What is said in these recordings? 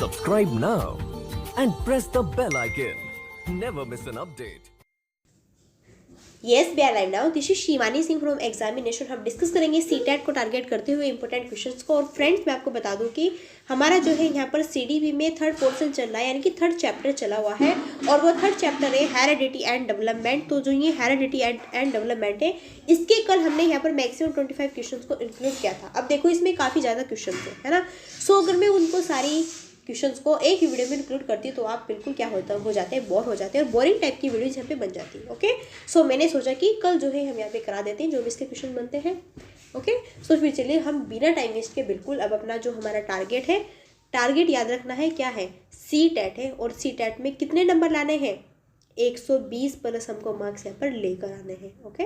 Subscribe now and press the bell icon. Never miss an update. Yes, we are live now. This is Shivani Singh from examination. हम discuss करेंगे CTET को target करते हुए important questions को। और friends, मैं आपको बता दूं कि हमारा जो है यहाँ पर सीडीबी में थर्ड पोर्शन चल रहा है, यानी कि थर्ड चैप्टर चला हुआ है। और वो थर्ड चैप्टर है हेरिडिटी एंड डेवलपमेंट। तो जो ये हेरिडिटी एंड डेवलपमेंट है, इसके कल हमने यहाँ पर मैक्सिमम 25 क्वेश्चन को इंक्लूड किया था। अब देखो, इसमें काफ़ी ज़्यादा क्वेश्चन है ना। सो अगर मैं उनको सारी क्वेश्चंस को एक ही वीडियो में इंक्लूड करती हूँ तो आप बिल्कुल क्या हो जाते हैं, बोर हो जाते हैं, और बोरिंग टाइप की वीडियोज यहाँ पे बन जाती है। ओके, सो मैंने सोचा कि कल जो है हम यहाँ पे करा देते हैं जो भी इसके क्वेश्चन बनते हैं। ओके, सो फिर चलिए हम बिना टाइम वेस्ट के बिल्कुल अब अपना जो हमारा टारगेट है, टारगेट याद रखना है क्या है, सी टेट है। और सी टेट में कितने नंबर लाने हैं, 120 प्लस हमको मार्क्स यहाँ पर लेकर आने हैं। ओके,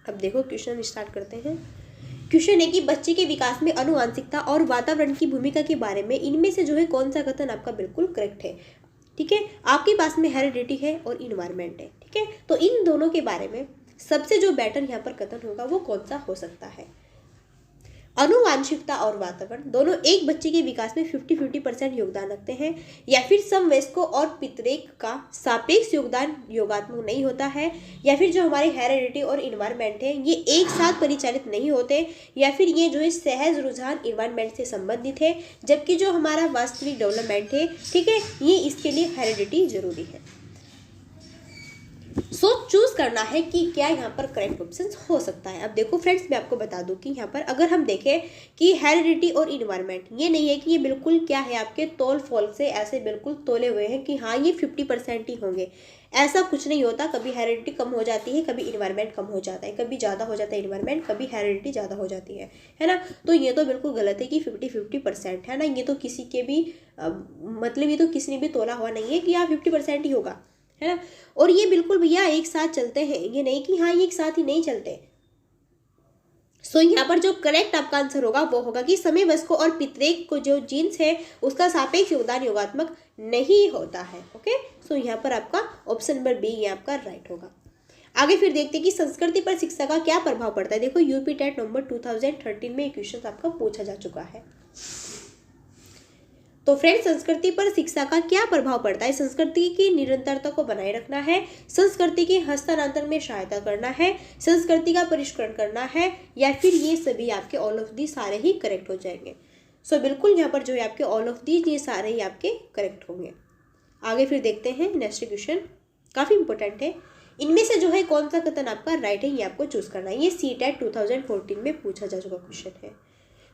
अब देखो क्वेश्चन स्टार्ट करते हैं। क्वेश्चन है कि बच्चे के विकास में आनुवंशिकता और वातावरण की भूमिका के बारे में इनमें से जो है कौन सा कथन आपका बिल्कुल करेक्ट है। ठीक है, आपके पास में हेरिडिटी है और इन्वायरमेंट है। ठीक है, तो इन दोनों के बारे में सबसे जो बेटर यहाँ पर कथन होगा वो कौन सा हो सकता है। आनुवंशिकता और वातावरण दोनों एक बच्चे के विकास में 50-50% योगदान रखते हैं, या फिर समवयस्कों और पितरेक का सापेक्ष योगदान योगात्मक नहीं होता है, या फिर जो हमारे हेरिडिटी और इन्वायरमेंट है ये एक साथ परिचालित नहीं होते, या फिर ये जो है सहज रुझान इन्वायरमेंट से संबंधित है, जबकि जो हमारा वास्तविक डेवलपमेंट है, ठीक है, ये इसके लिए हेरिडिटी जरूरी है। सो चूज करना है कि क्या यहाँ पर करेक्ट ऑप्शन हो सकता है। अब देखो फ्रेंड्स, मैं आपको बता दूं कि यहाँ पर अगर हम देखें कि हेरिडिटी और इन्वायरमेंट, ये नहीं है कि ये बिल्कुल क्या है आपके तोल फोल से ऐसे बिल्कुल तोले हुए हैं कि हाँ ये 50% ही होंगे। ऐसा कुछ नहीं होता। कभी हेरिडिटी कम हो जाती है, कभी इन्वायरमेंट कम हो जाता है, कभी ज़्यादा हो जाता है इन्वायरमेंट, कभी हेरिडिटी ज़्यादा हो जाती है ना। तो ये तो बिल्कुल गलत है कि 50-50% है ना। ये तो किसी के भी मतलब ये तो किसी ने भी तोला हुआ नहीं है कि हाँ 50% ही होगा, है ना। और ये बिल्कुल भैया एक साथ चलते हैं, ये नहीं कि हाँ ये एक साथ ही नहीं चलते। सो यहाँ पर जो करेक्ट आपका आंसर होगा वो होगा कि समवयस्कों और पितरेक को जो जीन्स है उसका सापेक्ष योगदान योगात्मक नहीं होता है। ओके, सो यहाँ पर आपका ऑप्शन नंबर बी ये आपका राइट होगा। आगे फिर देखते हैं कि संस्कृति पर शिक्षा का क्या प्रभाव पड़ता है। देखो यूपी टेट नवंबर 2013 में क्वेश्चन आपका पूछा जा चुका है। तो फ्रेंड्स, संस्कृति पर शिक्षा का क्या प्रभाव पड़ता है। संस्कृति की निरंतरता को बनाए रखना है, संस्कृति के हस्तांतरण में सहायता करना है, संस्कृति का परिष्करण करना है, या फिर ये सभी आपके ऑल ऑफ दी सारे ही करेक्ट हो जाएंगे। सो बिल्कुल यहाँ पर जो है आपके ऑल ऑफ दी ये सारे ही आपके करेक्ट होंगे। आगे फिर देखते हैं नेक्स्ट क्वेश्चन, काफ़ी इंपॉर्टेंट है। इनमें से जो है कौन सा कथन आपका राइट है ये आपको चूज करना है। ये सीटेट 2014 में पूछा जा चुका क्वेश्चन है।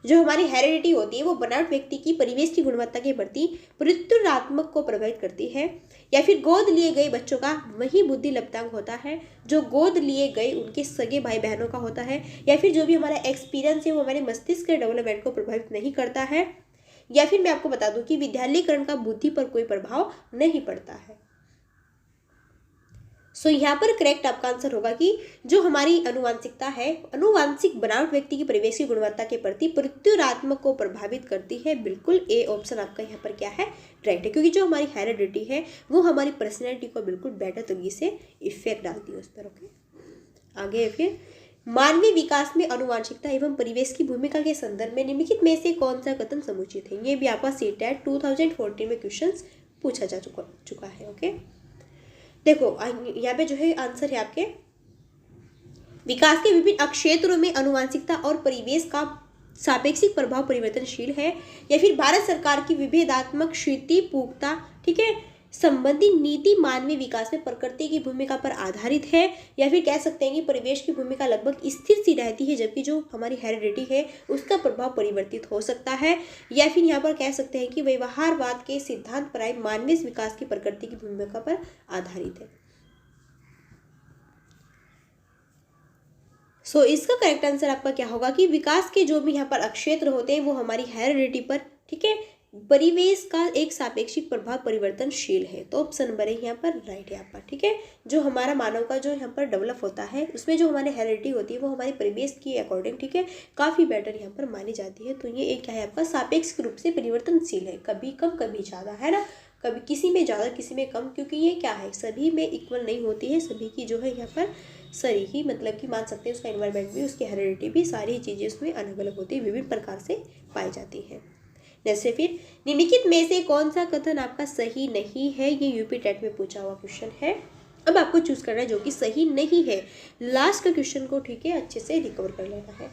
जो हमारी हेरिडिटी होती है वो बनावट व्यक्ति की परिवेश की गुणवत्ता के प्रति प्रत्युरात्मक को प्रभावित करती है, या फिर गोद लिए गए बच्चों का वही बुद्धि लप्तांग होता है जो गोद लिए गए उनके सगे भाई बहनों का होता है, या फिर जो भी हमारा एक्सपीरियंस है वो हमारे मस्तिष्क के डेवलपमेंट को प्रभावित नहीं करता है, या फिर मैं आपको बता दूं कि विद्यालयीकरण का बुद्धि पर कोई प्रभाव नहीं पड़ता है। सो यहाँ पर करेक्ट आपका आंसर होगा कि जो हमारी अनुवांशिकता है, अनुवांशिक बनावट व्यक्ति की परिवेश की गुणवत्ता के प्रति प्रत्युरात्मक को प्रभावित करती है। बिल्कुल ए ऑप्शन आपका यहाँ पर क्या है राइट है, क्योंकि जो हमारी हेरिडिटी है वो हमारी पर्सनैलिटी को बिल्कुल बेटर तरीके से इफेक्ट डालती है उस पर। ओके, आगे फिर मानवीय विकास में अनुवांशिकता एवं परिवेश की भूमिका के संदर्भ में निम्नलिखित में से कौन सा कथन समुचित है। ये भी आपका सीटेट 2014 में क्वेश्चन पूछा जा चुका है। ओके, देखो यहाँ पे जो है आंसर है आपके विकास के विभिन्न क्षेत्रों में अनुवांशिकता और परिवेश का सापेक्षिक प्रभाव परिवर्तनशील है, या फिर भारत सरकार की विभेदात्मक क्षिति पुख्ता, ठीक है, संबंधी नीति मानवीय विकास में प्रकृति की भूमिका पर आधारित है, या फिर कह सकते हैं कि परिवेश की भूमिका लगभग स्थिर सी रहती है, जबकि जो हमारी हेरिडिटी है उसका प्रभाव परिवर्तित हो सकता है, या फिर यहाँ पर कह सकते हैं कि व्यवहारवाद के सिद्धांत प्राय मानवीय विकास की प्रकृति की भूमिका पर आधारित है। सो इसका करेक्ट आंसर आपका क्या होगा कि विकास के जो भी यहाँ पर क्षेत्र होते हैं वो हमारी हेरिडिटी पर, ठीक है, परिवेश का एक सापेक्षिक प्रभाव परिवर्तनशील है। तो ऑप्शन नंबर है यहाँ पर राइट है आपका। ठीक है, जो हमारा मानव का जो यहाँ पर डेवलप होता है उसमें जो हमारी हेरिडिटी होती है वो हमारे परिवेश के अकॉर्डिंग, ठीक है, काफ़ी बेटर यहाँ पर मानी जाती है। तो ये एक क्या है आपका सापेक्षिक रूप से परिवर्तनशील है, कभी कम कभी ज़्यादा, है ना, कभी किसी में ज़्यादा किसी में कम, क्योंकि ये क्या है सभी में इक्वल नहीं होती है, सभी की जो है यहाँ पर सही ही मतलब कि मान सकते हैं उसका एनवायरनमेंट भी, उसकी हेरिडिटी भी, सारी चीज़ें उसमें अलग अलग होती है, विभिन्न प्रकार से पाई जाती है। जैसे फिर निम्नलिखित में से कौन सा कथन आपका सही नहीं है, ये यूपी टेट में पूछा हुआ क्वेश्चन है। अब आपको चूज करना है जो कि सही नहीं है। लास्ट का क्वेश्चन को ठीक है अच्छे से रिकवर कर लेना है।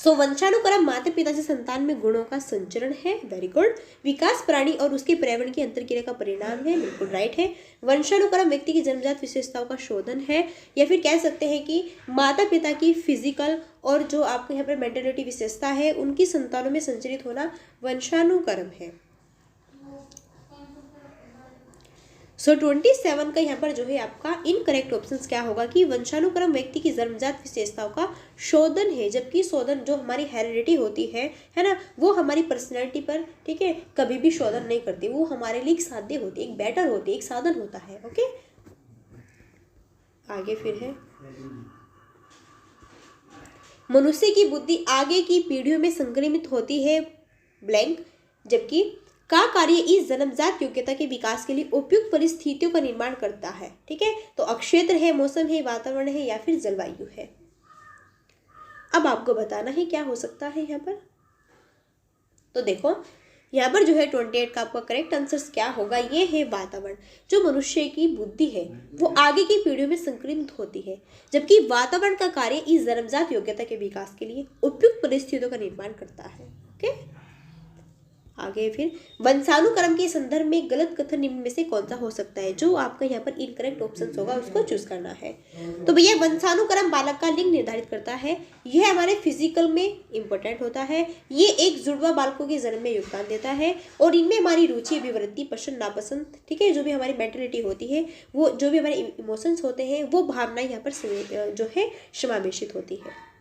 वंशानुक्रम माता पिता से संतान में गुणों का संचरण है, वेरी गुड। विकास प्राणी और उसके पर्यावरण की अंतरक्रिया का परिणाम है, बिल्कुल राइट है। वंशानुक्रम व्यक्ति की जन्मजात विशेषताओं का शोधन है, या फिर कह सकते हैं कि माता पिता की फिजिकल और जो आपको यहाँ पर मेंटेलिटी विशेषता है उनकी संतानों में संचरित होना वंशानुक्रम है। 27 का यहाँ पर जो है आपका इनकरेक्ट ऑप्शन क्या होगा कि वंशानुक्रम व्यक्ति की जन्मजात विशेषताओं का शोधन है, जबकि शोधन जो हमारी हेरिडिटी होती है ना, वो हमारी पर्सनैलिटी पर ठीक है कभी भी शोधन नहीं करती, वो हमारे लिए एक साध्य होती है, एक बेटर होती है, एक साधन होता है। ओके, आगे फिर है मनुष्य की बुद्धि आगे की पीढ़ियों में संक्रमित होती है ब्लैंक, जबकि का कार्य इस जन्मजात योग्यता के विकास के लिए उपयुक्त परिस्थितियों का निर्माण करता है। ठीक है, तो अक्षेत्र है, मौसम है, वातावरण है, या फिर जलवायु है। अब आपको बताना है क्या हो सकता है यहाँ पर। तो देखो यहाँ पर जो है 28 का आपका करेक्ट आंसर क्या होगा, ये है वातावरण। जो मनुष्य की बुद्धि है वो आगे की पीढ़ियों में संक्रमित होती है, जबकि वातावरण का कार्य इस जन्मजात योग्यता के विकास के लिए उपयुक्त परिस्थितियों का निर्माण करता है। ओके, आगे फिर वंशानुक्रम के संदर्भ में गलत कथन निम्न में से कौन सा हो सकता है। जो आपका यहाँ पर इनकरेक्ट ऑप्शन होगा उसको चूज करना है। तो भैया वंशानुक्रम बालक का लिंग निर्धारित करता है, यह हमारे फिजिकल में इंपॉर्टेंट होता है, ये एक जुड़वा बालकों के जन्म में योगदान देता है, और इनमें हमारी रुचि, विवृत्ति, पसंद नापसंद, ठीक है, जो भी हमारी मेंटलिटी होती है, वो जो भी हमारे इमोशंस होते हैं, वो भावनाएं यहाँ पर जो है समावेशित होती है।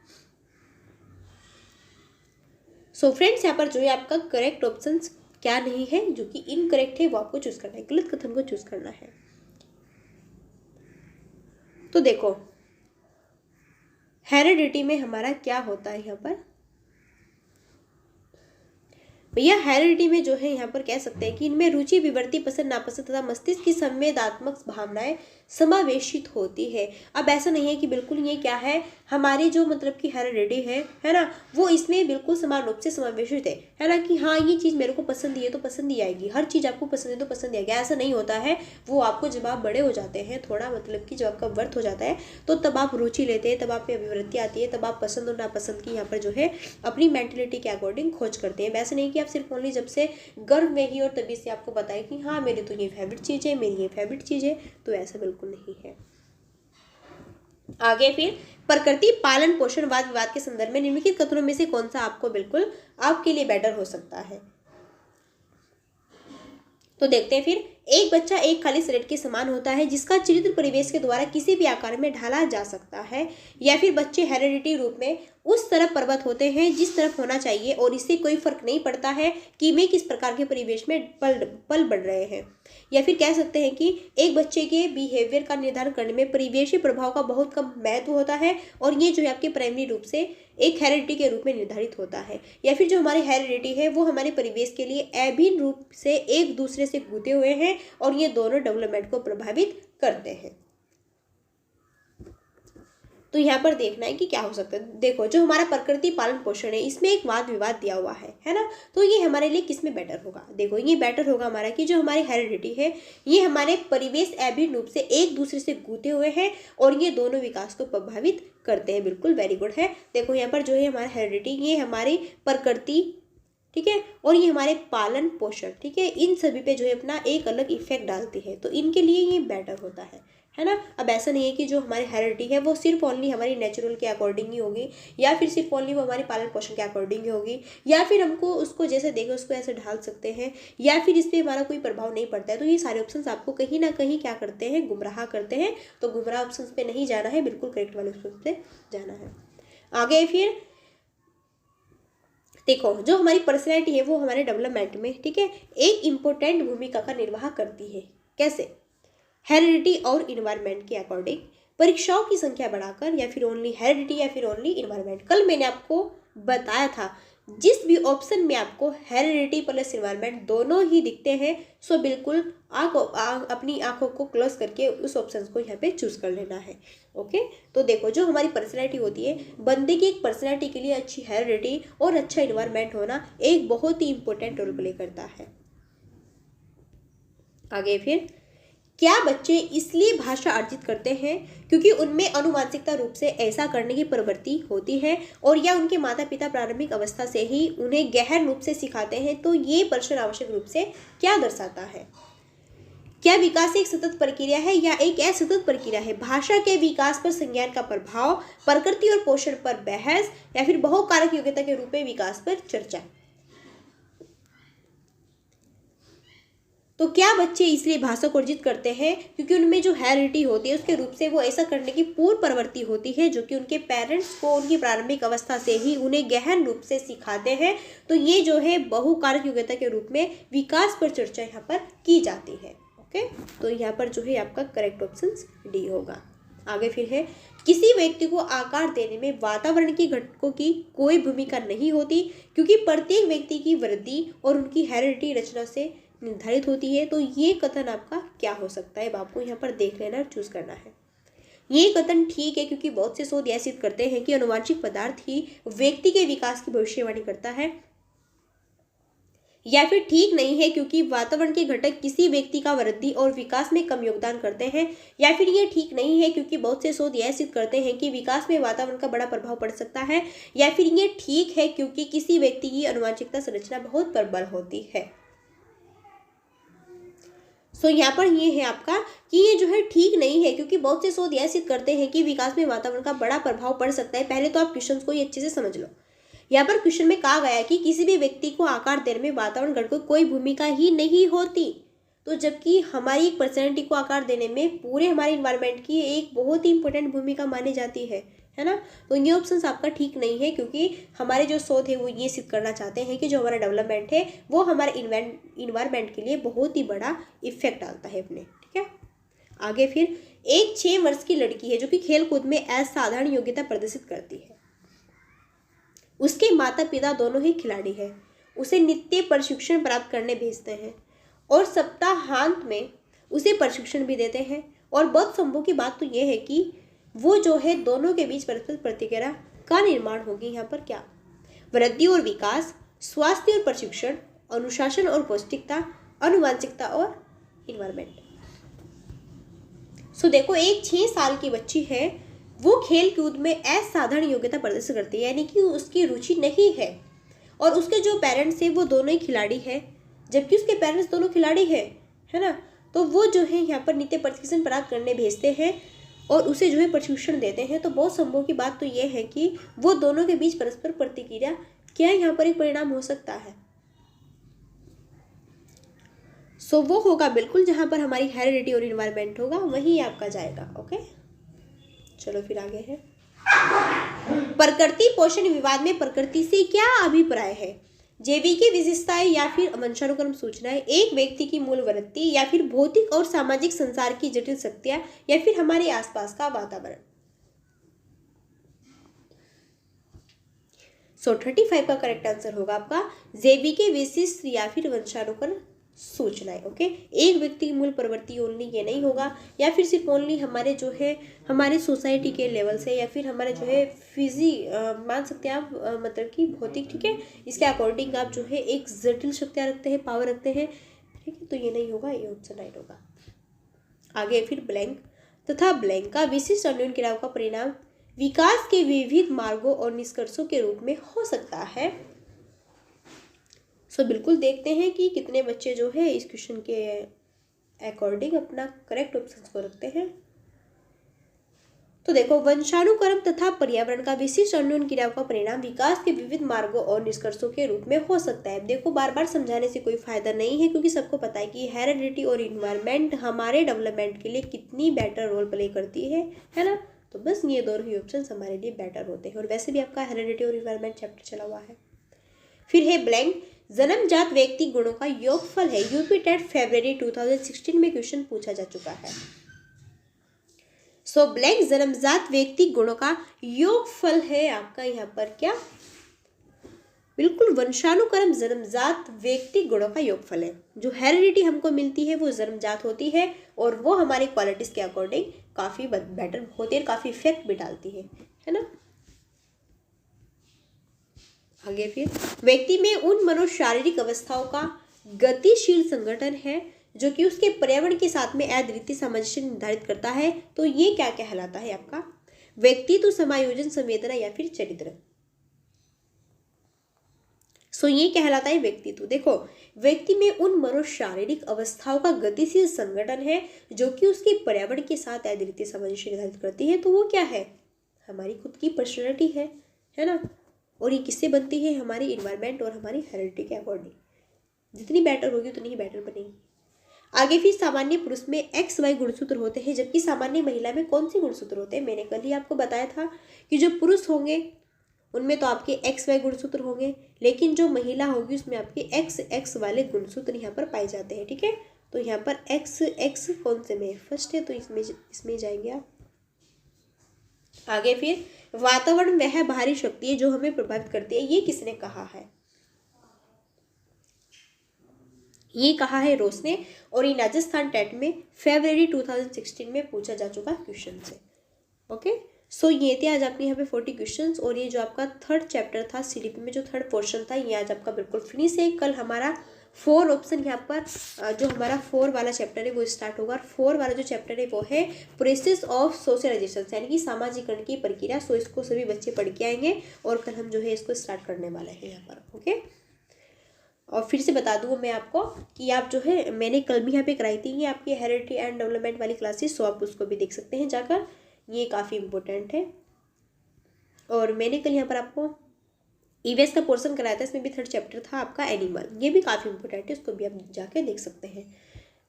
सो फ्रेंड्स यहाँ पर जो है आपका करेक्ट ऑप्शन क्या नहीं है, जो कि इनकरेक्ट है, वो आपको चूज करना है, गलत कथन को चूज करना है। तो देखो हेरिडिटी में हमारा क्या होता है यहाँ पर भैया, हेरिडिटी में जो है यहाँ पर कह सकते हैं कि इनमें रुचि, विवृत्ति, पसंद नापसंद तथा मस्तिष्क की संवेदनात्मक भावनाएं समावेशित होती है। अब ऐसा नहीं है कि बिल्कुल ये क्या है हमारी जो मतलब कि हेरिडिटी है ना, वो इसमें बिल्कुल समान रूप से समावेशित है ना, कि हाँ ये चीज़ मेरे को पसंद ही है तो पसंद ही आएगी, हर चीज़ आपको पसंद है तो पसंद ही आएगी, ऐसा नहीं होता है। वो आपको जब आप बड़े हो जाते हैं, थोड़ा मतलब कि जब आपका वर्थ हो जाता है, तो तब आप रुचि लेते हैं, तब आप में विवृत्ति आती है, तब आप पसंद और नापसंद की यहाँ पर जो है अपनी मेंटलिटी के अकॉर्डिंग खोज करते हैं। वैसे नहीं कि आप सिर्फ ओनली जब से गर्भ में ही और तभी से आपको बताए कि हाँ मेरी तो ये फेवरेट चीज़ है, मेरी ये फेवरेट चीज़ है, तो ऐसा बिल्कुल नहीं है। आगे फिर प्रकृति, पालन पोषण, वाद विवाद के संदर्भ में निम्नलिखित कथनों में से कौन सा आपको बिल्कुल आपके लिए बेटर हो सकता है। तो देखते हैं फिर, एक बच्चा एक खाली स्लेट के समान होता है जिसका चरित्र परिवेश के द्वारा किसी भी आकार में ढाला जा सकता है, या फिर बच्चे हेरिडिटी रूप में उस तरफ प्रवृत्त होते हैं जिस तरफ होना चाहिए, और इससे कोई फर्क नहीं पड़ता है कि वे किस प्रकार के परिवेश में पल बढ़ रहे हैं। या फिर कह सकते हैं कि एक बच्चे के बिहेवियर का निर्धारण करने में परिवेशी प्रभाव का बहुत कम महत्व होता है, और ये जो है आपके प्राइमरी रूप से एक हेरिडिटी के रूप में निर्धारित होता है। या फिर जो हमारी हेरिडिटी है वो हमारे परिवेश के लिए अभिन्न रूप से एक दूसरे से गुथे हुए हैं, और ये दोनों डेवलपमेंट को प्रभावित करते हैं। तो यहाँ पर देखना है कि क्या हो सकता है। देखो जो हमारा प्रकृति, पालन पोषण है, इसमें एक वाद विवाद दिया हुआ है ना, तो ये हमारे लिए किस में बेटर होगा। देखो ये बेटर होगा हमारा कि जो हमारी हेरिडिटी है ये हमारे परिवेश अभिन्न रूप से एक दूसरे से गुथे हुए हैं, और ये दोनों विकास को प्रभावित करते हैं। बिल्कुल वेरी गुड है। देखो यहाँ पर जो है हमारा हेरिडिटी, ये हमारी प्रकृति, ठीक है, और ये हमारे पालन पोषण, ठीक है, इन सभी पे जो है अपना एक अलग इफेक्ट डालती है, तो इनके लिए ये बेटर होता है ना। अब ऐसा नहीं है कि जो हमारी हेरिडिटी है वो सिर्फ ओनली हमारी नेचुरल के अकॉर्डिंग ही होगी, या फिर सिर्फ ओनली वो हमारे पालन पोषण के अकॉर्डिंग ही होगी, या फिर हमको उसको जैसे देखें उसको ऐसे ढाल सकते हैं, या फिर इस पर हमारा कोई प्रभाव नहीं पड़ता है। तो ये सारे ऑप्शंस आपको कहीं ना कहीं क्या करते हैं, गुमराह करते हैं। तो गुमराह ऑप्शन पे नहीं जाना है, बिल्कुल करेक्ट वाले ऑप्शन पे जाना है। आगे फिर देखो जो हमारी पर्सनैलिटी है वो हमारे डेवलपमेंट में, ठीक है, एक इम्पोर्टेंट भूमिका का निर्वाह करती है। कैसे? हेरिडिटी और इन्वायरमेंट के अकॉर्डिंग परीक्षाओं की संख्या बढ़ाकर, या फिर ओनली हेरिडिटी या फिर ओनली इन्वायरमेंट। कल मैंने आपको बताया था जिस भी ऑप्शन में आपको हेरिडिटी प्लस इन्वायरमेंट दोनों ही दिखते हैं, सो बिल्कुल अपनी आंखों को क्लोज करके उस ऑप्शन को यहाँ पे चूज कर लेना है। ओके, तो देखो जो हमारी पर्सनैलिटी होती है, बंदे की एक पर्सनैलिटी के लिए अच्छी हेरिडिटी और अच्छा इन्वायरमेंट होना एक बहुत ही इंपॉर्टेंट रोल प्ले करता है। आगे फिर, क्या बच्चे इसलिए भाषा अर्जित करते हैं क्योंकि उनमें अनुवांशिकता रूप से ऐसा करने की प्रवृत्ति होती है, और या उनके माता पिता प्रारंभिक अवस्था से ही उन्हें गहन रूप से सिखाते हैं? तो ये प्रश्न आवश्यक रूप से क्या दर्शाता है? क्या विकास एक सतत प्रक्रिया है या एक असतत प्रक्रिया है? भाषा के विकास पर संज्ञान का प्रभाव, प्रकृति और पोषण पर बहस, या फिर बहुकारक योग्यता के रूप में विकास पर चर्चा। तो क्या बच्चे इसलिए भाषा को अर्जित करते हैं क्योंकि उनमें जो हेरिडिटी होती है उसके रूप से वो ऐसा करने की पूर्ण प्रवृत्ति होती है, जो कि उनके पेरेंट्स को उनकी प्रारंभिक अवस्था से ही उन्हें गहन रूप से सिखाते हैं। तो ये जो है बहुकारक योग्यता के रूप में विकास पर चर्चा यहाँ पर की जाती है। ओके, तो यहाँ पर जो है आपका करेक्ट ऑप्शन डी होगा। आगे फिर है, किसी व्यक्ति को आकार देने में वातावरण के घटकों की कोई भूमिका नहीं होती क्योंकि प्रत्येक व्यक्ति की वृद्धि और उनकी हेरिडिटी रचना से निर्धारित होती है। तो ये कथन आपका क्या हो सकता है? आपको यहाँ पर देख लेना, चूज करना है। ये कथन ठीक है क्योंकि बहुत से शोध यह सिद्ध करते हैं कि अनुवांशिक पदार्थ ही व्यक्ति के विकास की भविष्यवाणी करता है, या फिर ठीक नहीं है क्योंकि वातावरण के घटक किसी व्यक्ति का वृद्धि और विकास में कम योगदान करते हैं, या फिर ये ठीक नहीं है क्योंकि बहुत से शोध यह सिद्ध करते हैं कि विकास में वातावरण का बड़ा प्रभाव पड़ सकता है, या फिर ये ठीक है क्योंकि किसी व्यक्ति की अनुवांशिकता संरचना बहुत प्रबल होती है। सो यहाँ पर ये है आपका कि ये जो है ठीक नहीं है क्योंकि बहुत से शोध यह सिद्ध करते हैं कि विकास में वातावरण का बड़ा प्रभाव पड़ सकता है। पहले तो आप क्वेश्चन को ये अच्छे से समझ लो। यहाँ पर क्वेश्चन में कहा गया कि किसी भी व्यक्ति को आकार देने में वातावरण घटकों की कोई भूमिका ही नहीं होती, तो जबकि हमारी एक पर्सनैलिटी को आकार देने में पूरे हमारे इन्वायरमेंट की एक बहुत ही इंपॉर्टेंट भूमिका मानी जाती है ना। तो ये ऑप्शन आपका ठीक नहीं है क्योंकि हमारे जो शोध है वो ये सिद्ध करना चाहते हैं कि जो हमारा डेवलपमेंट है वो हमारे इन्वायरमेंट के लिए बहुत ही बड़ा इफेक्ट डालता है अपने। ठीक है, आगे फिर, एक 6 वर्ष की लड़की है जो कि खेल कूद में असाधारण योग्यता प्रदर्शित करती है। उसके माता पिता दोनों ही खिलाड़ी हैं, उसे नित्य प्रशिक्षण प्राप्त करने भेजते हैं और सप्ताहांत में उसे प्रशिक्षण भी देते हैं। और बहुत संभव की बात तो ये है कि वो जो है दोनों के बीच परस्पर प्रतिक्रिया का निर्माण होगी। यहाँ पर क्या? वृद्धि और विकास, स्वास्थ्य और प्रशिक्षण, अनुशासन और पौष्टिकता, अनुवांशिकता और इन्वायरमेंट। सो देखो, एक 6 साल की बच्ची है, वो खेल कूद में असाधारण योग्यता प्रदर्शित करती है, यानी कि उसकी रुचि नहीं है, और उसके जो पेरेंट्स हैं वो दोनों ही खिलाड़ी है, जबकि उसके पेरेंट्स दोनों खिलाड़ी है ना। तो वो जो है यहाँ पर नित्य प्रशिक्षण प्राप्त करने भेजते हैं और उसे जो है प्रशिक्षण देते हैं। तो बहुत संभव की बात तो ये है कि वो दोनों के बीच परस्पर प्रतिक्रिया क्या यहाँ पर एक परिणाम हो सकता है। सो वो होगा बिल्कुल जहाँ पर हमारी हेरिडिटी और इन्वायरमेंट होगा वही आपका जाएगा। ओके, चलो फिर आगे है, प्रकृति पोषण विवाद में प्रकृति से क्या अभिप्राय है? जैविकी विशेषताएं या फिर वंशानुक्रम सूचनाएं, एक व्यक्ति की मूल वृत्ति, या फिर भौतिक और सामाजिक संसार की जटिल शक्तियां, या फिर हमारे आसपास का वातावरण। सो 35 का करेक्ट आंसर होगा आपका जैविकी विशिष्ट या फिर वंशानुक्रम सूचनाएं। ओके, एक व्यक्ति की मूल प्रवृत्ति ओनली ये नहीं होगा, या फिर सिर्फ ओनली हमारे जो है हमारे सोसाइटी के लेवल से, या फिर हमारे जो है मान सकते हैं आप मतलब कि भौतिक। ठीक है, इसके अकॉर्डिंग आप जो है एक जटिल शक्तियाँ रखते हैं, पावर रखते हैं। ठीक है, तो ये नहीं होगा, ये ऑप्शन राइट होगा। आगे फिर, ब्लैंक तथा ब्लैंक का विशिष्ट अन्योन्य क्रियाओं का परिणाम विकास के विविध मार्गों और निष्कर्षों के रूप में हो सकता है। सो बिल्कुल देखते हैं कि कितने बच्चे जो है इस क्वेश्चन के अकॉर्डिंग अपना करेक्ट ऑप्शन को रखते हैं। तो देखो, वंशानुक्रम तथा पर्यावरण का विशिष्ट अन्योन्य क्रियाओं का परिणाम विकास के विविध मार्गों और निष्कर्षों के रूप में हो सकता है। देखो, बार बार समझाने से कोई फायदा नहीं है क्योंकि सबको पता है कि हेरिडिटी और इन्वायरमेंट हमारे डेवलपमेंट के लिए कितनी बेटर रोल प्ले करती है ना। तो बस ये दोनों ही ऑप्शन हमारे लिए बेटर होते हैं, और वैसे भी आपका हेरिडिटी और इन्वायरमेंट चैप्टर चला हुआ है। फिर है ब्लैंक, जन्मजात व्यक्ति गुणों का योगफल है। यूपी टेट फरवरी 2016 में क्वेश्चन पूछा जा चुका है। सो ब्लैंक जन्मजात व्यक्ति गुणों का योगफल है आपका यहाँ पर क्या? बिल्कुल वंशानुक्रम जन्मजात व्यक्ति गुणों का योगफल है। जो हेरिडिटी हमको मिलती है वो जन्मजात होती है और वो हमारी क्वालिटीज के अकॉर्डिंग काफ़ी बेटर होती है, काफ़ी इफेक्ट भी डालती है ना। आगे फिर व्यक्ति में उन मनोशारीरिक अवस्थाओं का गतिशील संगठन है जो कि उसके पर्यावरण के साथ में अद्वितीय सामंजस्य निर्धारित करता है। तो ये क्या कहलाता है आपका व्यक्तित्व, समायोजन, संवेदना या फिर चरित्र। सो ये कहलाता है व्यक्तित्व। देखो, व्यक्ति में उन मनोशारीरिक अवस्थाओं का गतिशील संगठन है जो कि उसके पर्यावरण के साथ अद्वितीय सामंजस्य निर्धारित करती है। तो वो क्या है, हमारी खुद की पर्सनैलिटी है ना। और ये किससे बनती है, हमारी इन्वायरमेंट और हमारी हेरिडिटी के अकॉर्डिंग। जितनी बेटर होगी उतनी ही बेटर बनेगी। आगे फिर सामान्य पुरुष में एक्स वाई गुणसूत्र होते हैं, जबकि सामान्य महिला में कौन से गुणसूत्र होते हैं। मैंने कल ही आपको बताया था कि जो पुरुष होंगे उनमें तो आपके एक्स वाई गुणसूत्र होंगे, लेकिन जो महिला होगी उसमें आपके एक्स एक्स वाले गुणसूत्र यहाँ पर पाए जाते हैं। ठीक है, तो यहाँ पर एक्स एक्स कौन से में फर्स्ट है, तो इसमें जाएंगे आप। आगे फिर वातावरण वह बाहरी शक्ति है जो हमें प्रभावित करती है। ये किसने कहा है, ये कहा है रोस ने, और ये राजस्थान टेट में फरवरी 2016 में पूछा जा चुका क्वेश्चन है। ओके, सो ये थे आज आपके यहाँ पे 40 क्वेश्चंस। और ये जो आपका थर्ड चैप्टर था सीडीपी में, जो थर्ड पोर्शन था, ये आज आपका बिल्कुल फिनिश है। कल हमारा 4 ऑप्शन यहाँ पर जो हमारा 4 वाला चैप्टर है वो स्टार्ट होगा। और 4 वाला जो चैप्टर है वो है प्रोसेस ऑफ सोशलाइजेशन, यानी कि सामाजिकरण की प्रक्रिया। सो इसको सभी बच्चे पढ़ के आएंगे और कल हम जो है इसको स्टार्ट करने वाले हैं यहाँ पर। ओके, और फिर से बता दूँ मैं आपको कि आप जो है मैंने कल भी यहाँ पे कराई थी ये आपकी हेरिडिटी एंड डेवलपमेंट वाली क्लासेस, सो आप उसको भी देख सकते हैं जाकर, ये काफ़ी इंपॉर्टेंट है। और मैंने कल यहाँ पर आपको ईवीएस का पोर्शन कराया था, इसमें भी थर्ड चैप्टर था आपका एनिमल, ये भी काफ़ी इंपॉर्टेंट है, उसको भी आप जाके देख सकते हैं।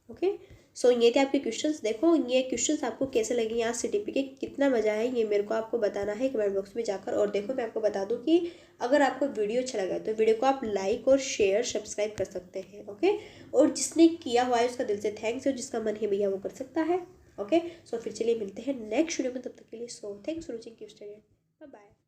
ओके, सो ये थे आपके क्वेश्चंस। देखो ये क्वेश्चंस आपको कैसे लगे, यहाँ सीडीपी के कितना मजा है ये मेरे को आपको बताना है कमेंट बॉक्स में जाकर। और देखो मैं आपको बता दूं कि अगर आपको वीडियो अच्छा लगा तो वीडियो को आप लाइक और शेयर सब्सक्राइब कर सकते हैं। ओके, और जिसने किया हुआ है उसका दिल से थैंक्स, और जिसका मन है भैया वो कर सकता है। ओके, सो फिर चलिए मिलते हैं नेक्स्ट वीडियो में, तब तक के लिए so thanks for watching, keep studying, bye bye.